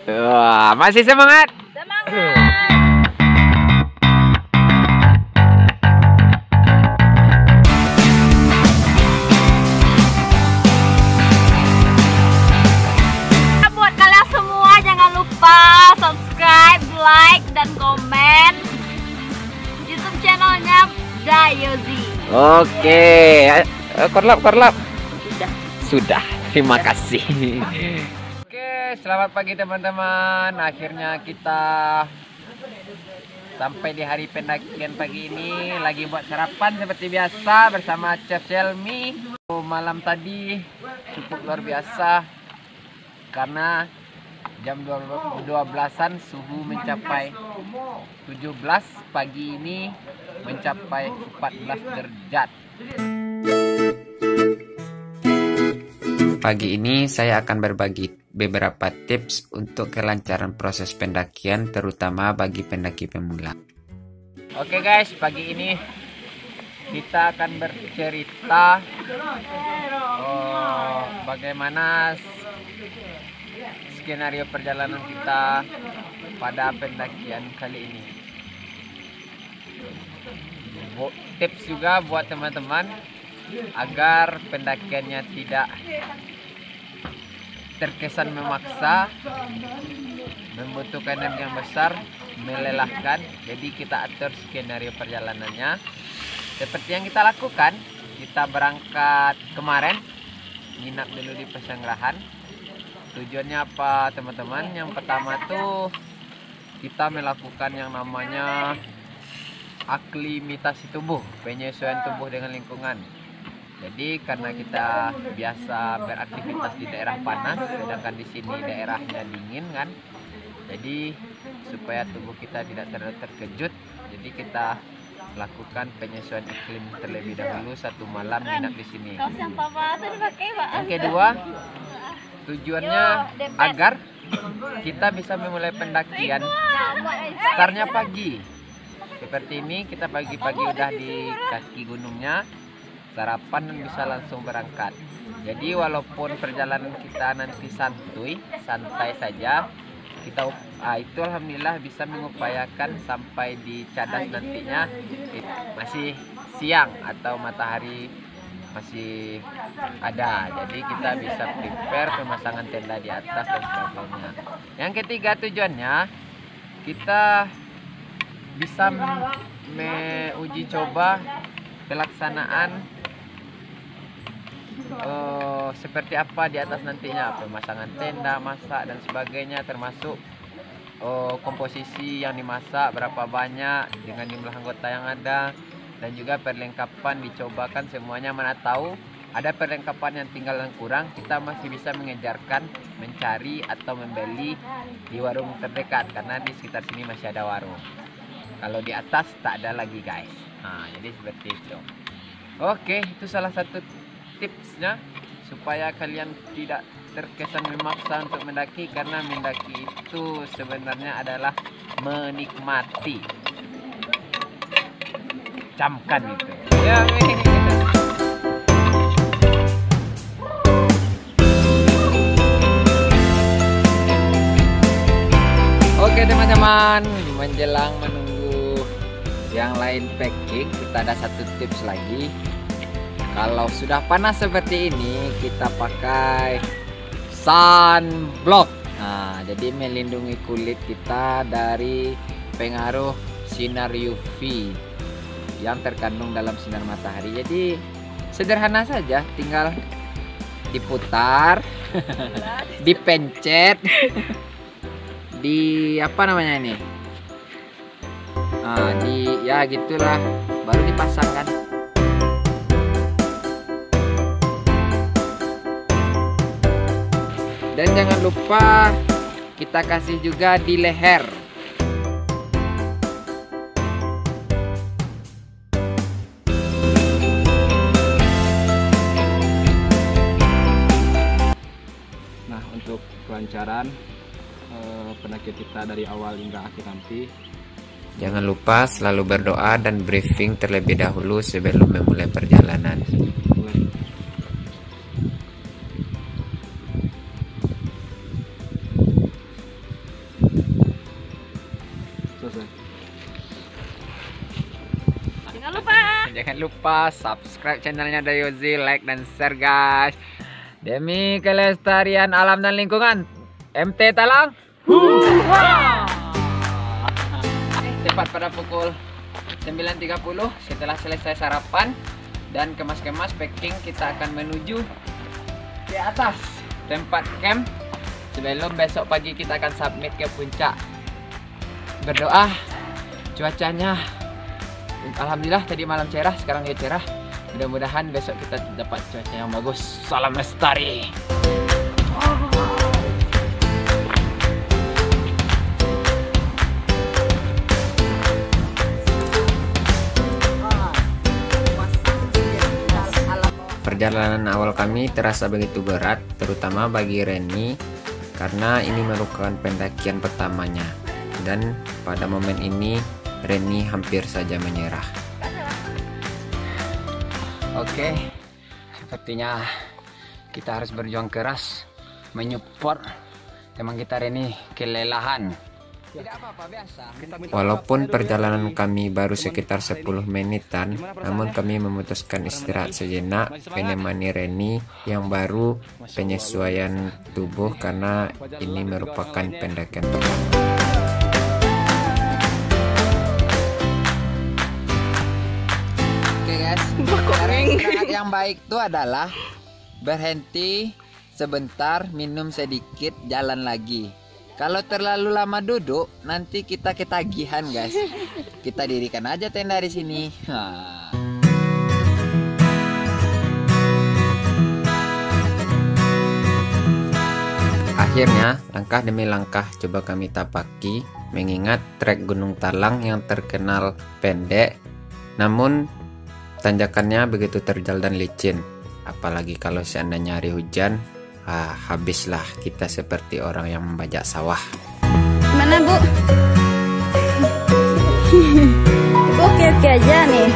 Wah, masih semangat? Semangat. Buat kalian semua jangan lupa subscribe, like, dan komen YouTube channelnya Dayozi. Oke, korlap. Sudah. Terima kasih. Oke, selamat pagi teman-teman. Akhirnya kita sampai di hari pendakian pagi ini. Lagi buat sarapan seperti biasa bersama Chef Selmi. Malam tadi cukup luar biasa karena jam 12-an suhu mencapai 17, pagi ini mencapai 14 derajat. Pagi ini saya akan berbagi beberapa tips untuk kelancaran proses pendakian, terutama bagi pendaki pemula. Oke guys, pagi ini kita akan bercerita bagaimana skenario perjalanan kita pada pendakian kali ini. Tips juga buat teman-teman agar pendakiannya tidak terkesan memaksa, membutuhkan energi yang besar, melelahkan. Jadi kita atur skenario perjalanannya seperti yang kita lakukan. Kita berangkat kemarin, nginap dulu di Pesanggerahan. Tujuannya apa teman-teman? Yang pertama tuh kita melakukan yang namanya aklimatasi tubuh, penyesuaian tubuh dengan lingkungan. Jadi karena kita biasa beraktivitas di daerah panas, sedangkan di sini daerahnya dingin kan. Jadi supaya tubuh kita tidak terlalu terkejut, jadi kita lakukan penyesuaian iklim terlebih dahulu, 1 malam nginap di sini. Yang kedua, tujuannya agar kita bisa memulai pendakian startnya pagi. Seperti ini, kita pagi-pagi udah di kaki gunungnya, sarapan dan bisa langsung berangkat. Jadi walaupun perjalanan kita nanti santai saja, kita itu alhamdulillah bisa mengupayakan sampai di Cadas nantinya masih siang atau matahari masih ada. Jadi kita bisa prepare pemasangan tenda di atas dan sebagainya. Yang ketiga, tujuannya kita bisa uji coba pelaksanaan seperti apa di atas nantinya, pemasangan tenda, masak dan sebagainya, termasuk komposisi yang dimasak berapa banyak dengan jumlah anggota yang ada, dan juga perlengkapan dicobakan semuanya. Mana tahu ada perlengkapan yang tinggal yang kurang, kita masih bisa mengejarkan, mencari atau membeli di warung terdekat karena di sekitar sini masih ada warung. Kalau di atas tak ada lagi guys. Nah, jadi seperti itu. Oke, itu salah satu tipsnya supaya kalian tidak terkesan memaksa untuk mendaki, karena mendaki itu sebenarnya adalah menikmati. Camkan itu. Ya, oke teman-teman, menjelang menunggu yang lain packing, kita ada satu tips lagi. Kalau sudah panas seperti ini, kita pakai sunblock. Nah, jadi melindungi kulit kita dari pengaruh sinar UV yang terkandung dalam sinar matahari. Jadi sederhana saja, tinggal diputar, dipencet, di apa namanya ini? Nah, ya gitulah, baru dipasangkan. Dan jangan lupa kita kasih juga di leher. Nah, untuk kelancaran pendakian kita dari awal hingga akhir nanti, jangan lupa selalu berdoa dan briefing terlebih dahulu sebelum memulai perjalanan. Jangan lupa subscribe channelnya Dayozi, like dan share guys. Demi kelestarian alam dan lingkungan, MT Talang. Tepat pada pukul 9.30 setelah selesai sarapan dan kemas-kemas packing, kita akan menuju ke atas tempat camp sebelum besok pagi kita akan submit ke puncak. Berdoa cuacanya alhamdulillah tadi malam cerah, sekarang ya cerah. Mudah-mudahan besok kita dapat cuaca yang bagus. Salam lestari. Perjalanan awal kami terasa begitu berat, terutama bagi Reni, karena ini merupakan pendakian pertamanya. Dan pada momen ini, Reni hampir saja menyerah. Oke, sepertinya kita harus berjuang keras, menyupport teman kita Reni kelelahan. Walaupun perjalanan kami baru sekitar 10 menitan, namun kami memutuskan istirahat sejenak menemani Reni yang baru penyesuaian tubuh karena ini merupakan pendakian pertama. Oke guys, istirahat yang baik itu adalah berhenti sebentar, minum sedikit, jalan lagi. Kalau terlalu lama duduk, nanti kita ketagihan guys. Kita dirikan aja tenda di sini. Akhirnya, langkah demi langkah coba kami tapaki, mengingat trek Gunung Talang yang terkenal pendek, namun tanjakannya begitu terjal dan licin. Apalagi kalau seandainya hari hujan, habislah kita seperti orang yang membajak sawah. Mana Bu? Oke aja nih.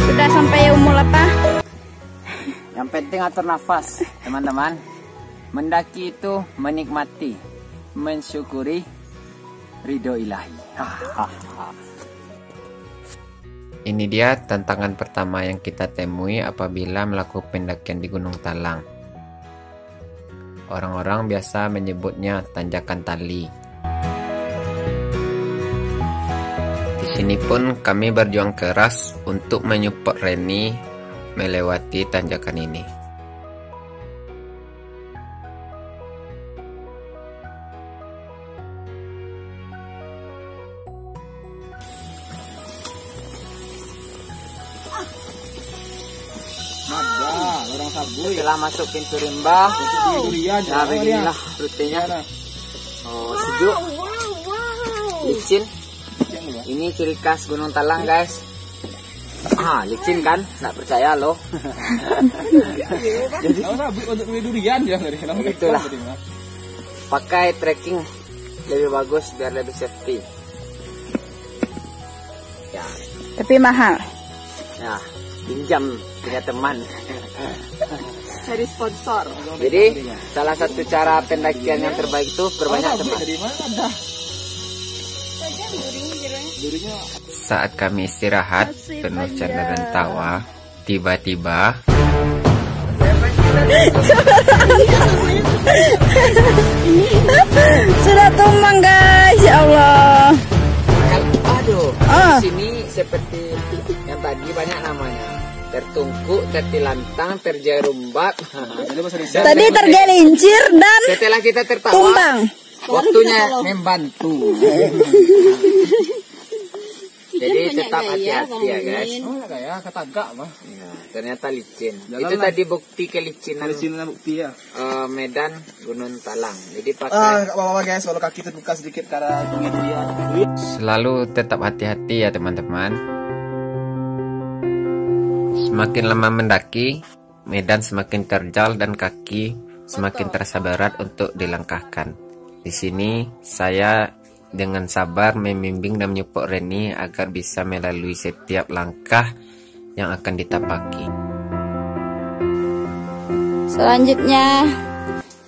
Sudah sampai umur apa? Yang penting atur nafas, teman-teman. Mendaki itu menikmati, mensyukuri ridho ilahi. Ini dia tantangan pertama yang kita temui apabila melakukan pendakian di Gunung Talang. Orang-orang biasa menyebutnya tanjakan tali. Di sini pun kami berjuang keras untuk menyupport Reni melewati tanjakan ini. Setelah masuk pintu rimba, nah beginilah rutenya. Oh, sejuk, licin. Ini ciri khas Gunung Talang guys. Licin kan? Nggak percaya loh. Itulah. Pakai trekking lebih bagus biar lebih safety. Ya. Tapi mahal. Ya, pinjam punya teman. Cari sponsor. Jadi salah satu cara pendakian yang terbaik itu perbanyak teman. Saat kami istirahat penuh canda dan tawa, tiba-tiba sudah tumbang guys, ya Allah. Aduh, di sini seperti yang tadi banyak namanya. Tertungku, tertilantang, terjerumbak. Tadi tergelincir dan setelah kita tertawa, tumbang. Waktunya membantu. Jadi tetap hati-hati ya guys. Oh ya, ketagak mah. Ya, ternyata licin. Itu tadi bukti kelicinan. Kelicinan bukti ya. Medan Gunung Talang. Jadi pakai. Apa-apa guys, kalau kaki terbuka sedikit karena bukit dia. Selalu tetap hati-hati ya teman-teman. Semakin lama mendaki, medan semakin terjal dan kaki semakin terasa berat untuk dilangkahkan. Di sini saya dengan sabar membimbing dan menyupport Reni agar bisa melalui setiap langkah yang akan ditapaki. Selanjutnya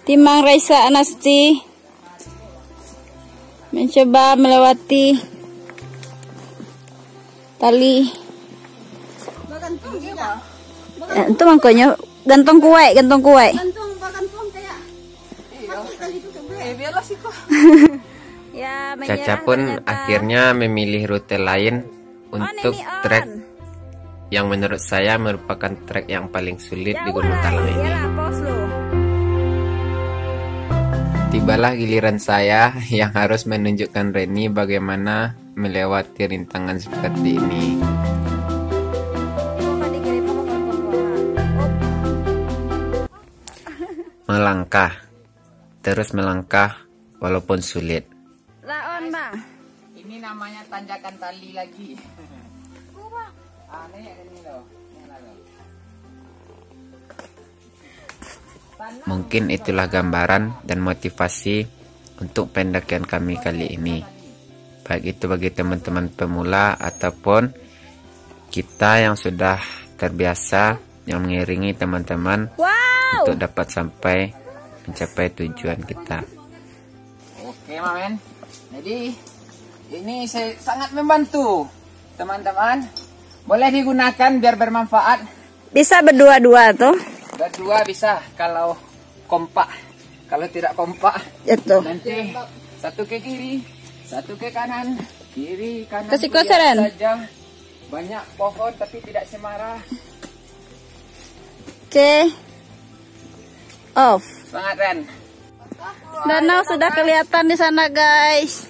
Timang Raisa Anasti mencoba melewati tali. Itu makanya gantung kue. Ya, Caca pun akhirnya memilih rute lain untuk trek yang menurut saya merupakan trek yang paling sulit di Gunung Talang ini. Tibalah giliran saya yang harus menunjukkan Reni bagaimana melewati rintangan seperti ini. Melangkah, terus melangkah walaupun sulit. Laon, Bang. Ini namanya tanjakan tali lagi. Mungkin itulah gambaran dan motivasi untuk pendakian kami kali ini. Baik itu bagi teman-teman pemula ataupun kita yang sudah terbiasa yang mengiringi teman-teman untuk dapat sampai mencapai tujuan kita. Oke, Mamen. Jadi ini sangat membantu teman-teman. Boleh digunakan biar bermanfaat. Bisa berdua-dua tuh. Berdua bisa kalau kompak. Kalau tidak kompak, Itu. nanti satu ke kiri, satu ke kanan, kiri kanan. Kasih kiri koseran. saja. Banyak pohon tapi tidak semara. Oke. Off. Semangat, Ren. Danau sudah kelihatan di sana, guys.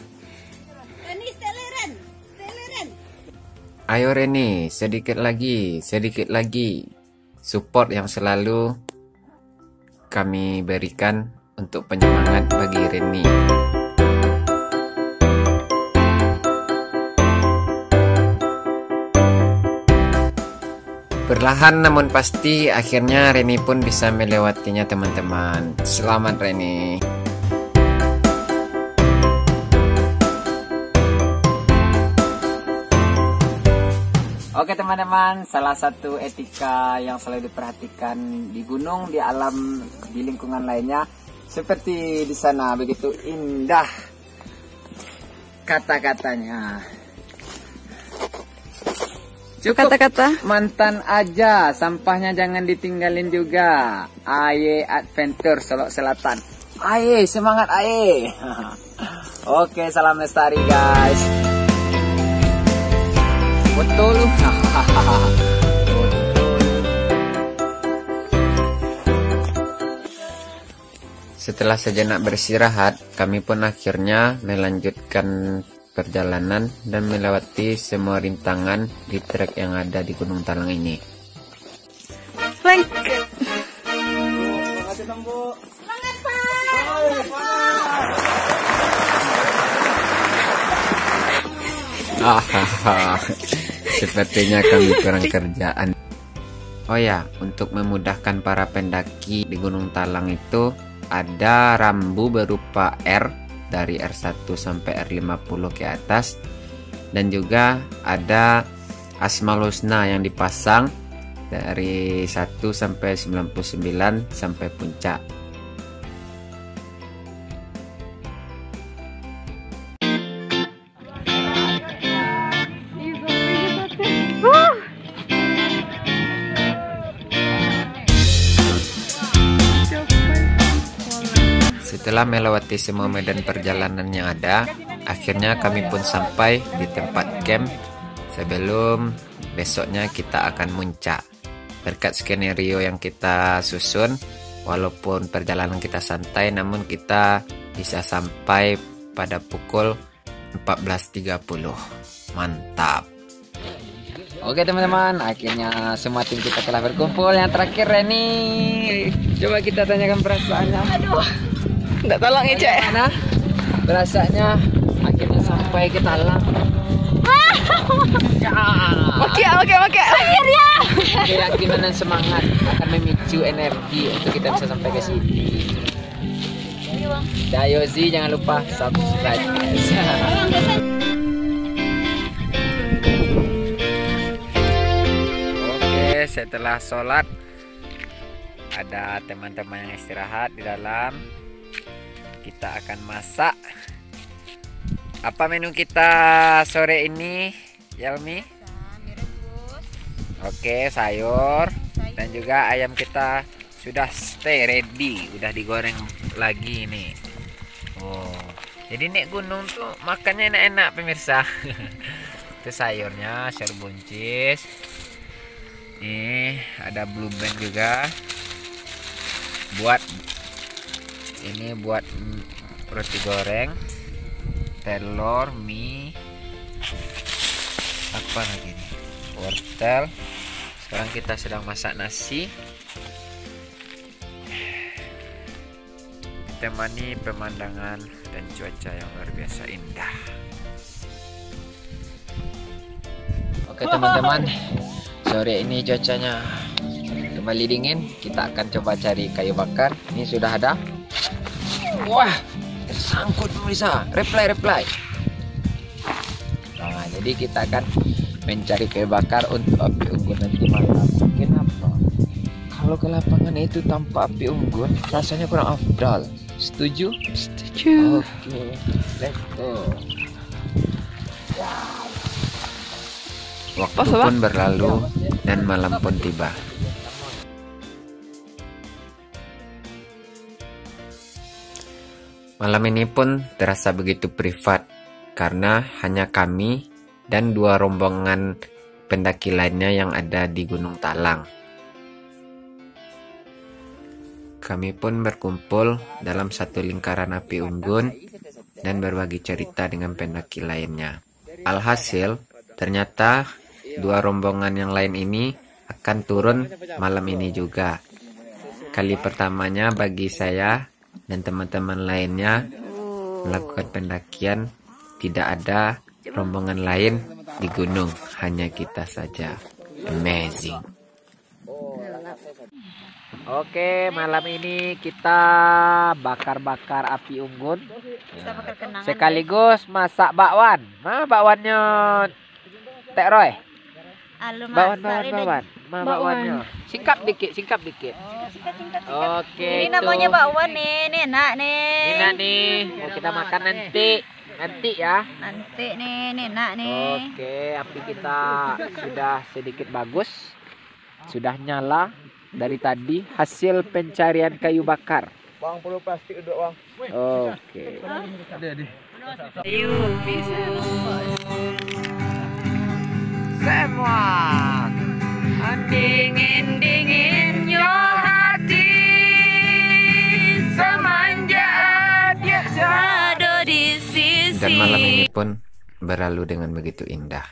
Ayo Reni, sedikit lagi. Support yang selalu kami berikan untuk penyemangat bagi Reni. Perlahan namun pasti akhirnya Reni pun bisa melewatinya, teman-teman. Selamat Reni. Oke teman-teman, salah satu etika yang selalu diperhatikan di gunung, di alam, di lingkungan lainnya, seperti di sana begitu indah kata-katanya. Cukup Kata-kata. mantan aja, sampahnya jangan ditinggalin juga. Aye Adventure Solok Selatan. Aye, semangat aye. Oke, salam lestari guys. Betul. Setelah sejenak beristirahat, kami pun akhirnya melanjutkan perjalanan dan melewati semua rintangan di trek yang ada di Gunung Talang ini. Sepertinya kami kurang kerjaan. Oh ya, untuk memudahkan para pendaki di Gunung Talang itu ada rambu berupa R dari R1 sampai R50 ke atas, dan juga ada Asmaul Husna yang dipasang dari 1 sampai 99 sampai puncak. Setelah melewati semua medan perjalanan yang ada, akhirnya kami pun sampai di tempat camp sebelum besoknya kita akan muncak. Berkat skenario yang kita susun, walaupun perjalanan kita santai, namun kita bisa sampai pada pukul 14.30. Mantap. Oke teman-teman, akhirnya semua tim kita telah berkumpul. Yang terakhir Reni, coba kita tanyakan perasaannya. Aduh. Nggak tolong ya, Cek. Mana berasanya akhirnya sampai ke Talang. Oke. Akhirnya. Keyakinan dan semangat akan memicu energi untuk kita bisa sampai ke sini. Dayozi, jangan lupa subscribe. Oke, setelah sholat ada teman-teman yang istirahat di dalam. Kita akan masak. Apa menu kita sore ini, Yalmi? Oke, sayur dan juga ayam kita sudah stay ready, udah digoreng lagi nih. Oh, jadi nek gunung tuh makannya enak-enak pemirsa. Itu sayurnya, sayur buncis. Nih ada blue band juga. Buat roti goreng, telur, mie, apa lagi nih? Wortel. Sekarang kita sedang masak nasi. Ditemani pemandangan dan cuaca yang luar biasa indah. Oke teman-teman, sore ini cuacanya kembali dingin. Kita akan coba cari kayu bakar. Ini sudah ada. Wah, tersangkut pemirsa. Reply. Nah, jadi kita akan mencari kayu bakar untuk api unggun nanti malam. Kenapa? Kalau ke lapangan itu tanpa api unggun, rasanya kurang afdal. Setuju? Setuju. Oke, let's go. Waktu pun berlalu dan malam pun tiba. Malam ini pun terasa begitu privat karena hanya kami dan 2 rombongan pendaki lainnya yang ada di Gunung Talang. Kami pun berkumpul dalam satu lingkaran api unggun dan berbagi cerita dengan pendaki lainnya. Alhasil, ternyata 2 rombongan yang lain ini akan turun malam ini juga. Kali pertamanya bagi saya dan teman-teman lainnya melakukan pendakian, tidak ada rombongan lain di gunung, hanya kita saja. Amazing. Oke, malam ini kita bakar-bakar api unggun. Sekaligus masak bakwan. Mana bakwannya, Tek Roy? Bakwan. Bakwannya. Singkap dikit. Oke. Ini namanya bakwan nih, ini enak nih. Enak nih. Mau kita makan nanti ya. Nanti nih, ini enak nih. Oke, api kita sudah sedikit bagus. Sudah nyala dari tadi, hasil pencarian kayu bakar. Bang, perlu plastik duduk, Bang. Oke. Yuk, bisa. Semua dingin hati semenjak dia ada di sisi. Dan malam ini pun berlalu dengan begitu indah.